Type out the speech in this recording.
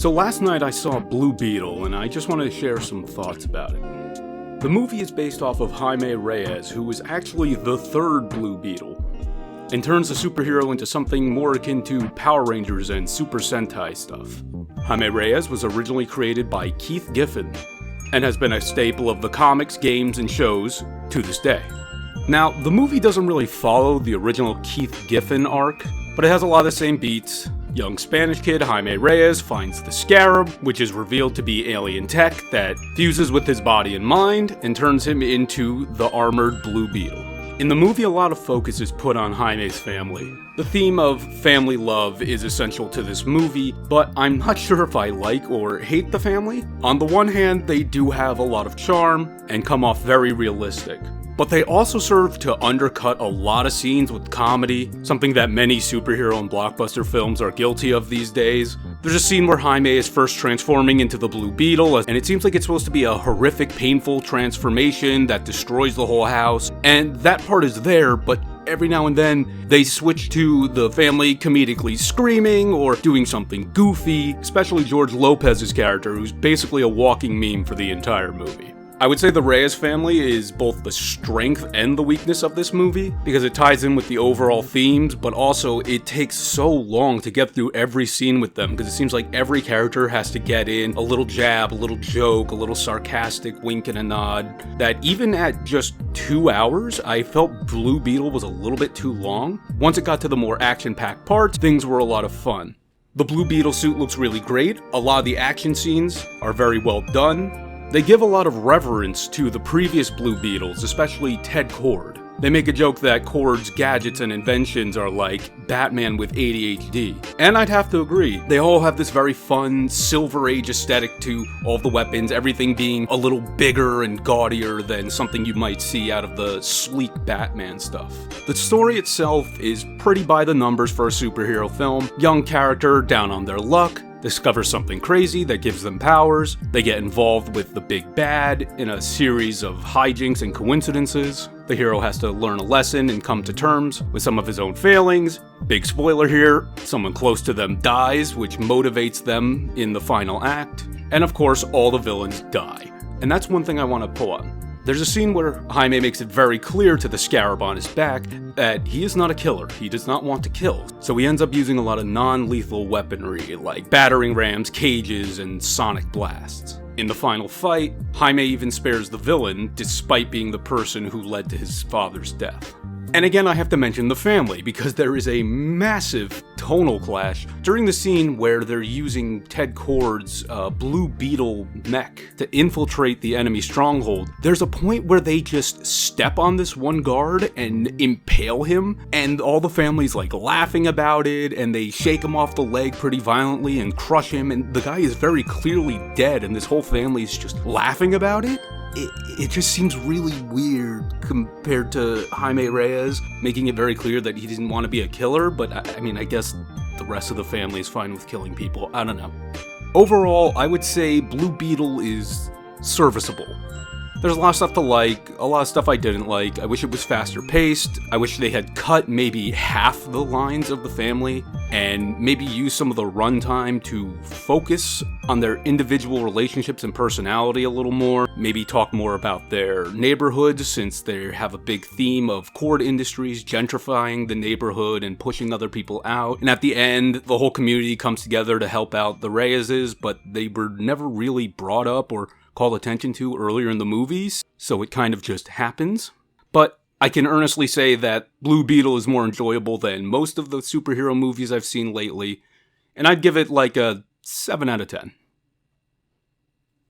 So last night I saw Blue Beetle, and I just wanted to share some thoughts about it. The movie is based off of Jaime Reyes, who was actually the third Blue Beetle, and turns the superhero into something more akin to Power Rangers and Super Sentai stuff. Jaime Reyes was originally created by Keith Giffen, and has been a staple of the comics, games, and shows to this day. Now, the movie doesn't really follow the original Keith Giffen arc, but it has a lot of the same beats. Young Spanish kid Jaime Reyes finds the Scarab, which is revealed to be alien tech that fuses with his body and mind and turns him into the armored Blue Beetle. In the movie, a lot of focus is put on Jaime's family. The theme of family love is essential to this movie, but I'm not sure if I like or hate the family. On the one hand, they do have a lot of charm and come off very realistic. But they also serve to undercut a lot of scenes with comedy, something that many superhero and blockbuster films are guilty of these days. There's a scene where Jaime is first transforming into the Blue Beetle, and it seems like it's supposed to be a horrific, painful transformation that destroys the whole house, and that part is there, but every now and then they switch to the family comedically screaming or doing something goofy, especially George Lopez's character, who's basically a walking meme for the entire movie. I would say the Reyes family is both the strength and the weakness of this movie, because it ties in with the overall themes, but also it takes so long to get through every scene with them, because it seems like every character has to get in a little jab, a little joke, a little sarcastic wink and a nod, that even at just 2 hours, I felt Blue Beetle was a little bit too long. Once it got to the more action-packed parts, things were a lot of fun. The Blue Beetle suit looks really great, a lot of the action scenes are very well done. They give a lot of reverence to the previous Blue Beetles, especially Ted Kord. They make a joke that Kord's gadgets and inventions are like Batman with ADHD. And I'd have to agree, they all have this very fun, Silver Age aesthetic to all the weapons, everything being a little bigger and gaudier than something you might see out of the sleek Batman stuff. The story itself is pretty by the numbers for a superhero film. Young character down on their luck, discover something crazy that gives them powers, they get involved with the big bad in a series of hijinks and coincidences. The hero has to learn a lesson and come to terms with some of his own failings. Big spoiler here, someone close to them dies, which motivates them in the final act. And of course, all the villains die. And that's one thing I want to pull on. There's a scene where Jaime makes it very clear to the Scarab on his back that he is not a killer, he does not want to kill. So he ends up using a lot of non-lethal weaponry like battering rams, cages, and sonic blasts. In the final fight, Jaime even spares the villain despite being the person who led to his father's death. And again, I have to mention the family, because there is a massive tonal clash during the scene where they're using Ted Kord's Blue Beetle mech to infiltrate the enemy stronghold. There's a point where they just step on this one guard and impale him, and all the family's like laughing about it, and they shake him off the leg pretty violently and crush him, and the guy is very clearly dead, and this whole family is just laughing about it. It just seems really weird compared to Jaime Reyes, making it very clear that he didn't want to be a killer, but I guess the rest of the family is fine with killing people. I don't know. Overall, I would say Blue Beetle is serviceable. There's a lot of stuff to like, a lot of stuff I didn't like. I wish it was faster paced. I wish they had cut maybe half the lines of the family and maybe use some of the runtime to focus on their individual relationships and personality a little more. Maybe talk more about their neighborhoods, since they have a big theme of Kord Industries gentrifying the neighborhood and pushing other people out. And at the end, the whole community comes together to help out the Reyeses, but they were never really brought up or called attention to earlier in the movies, so it kind of just happens. But I can earnestly say that Blue Beetle is more enjoyable than most of the superhero movies I've seen lately, and I'd give it like a 7 out of 10.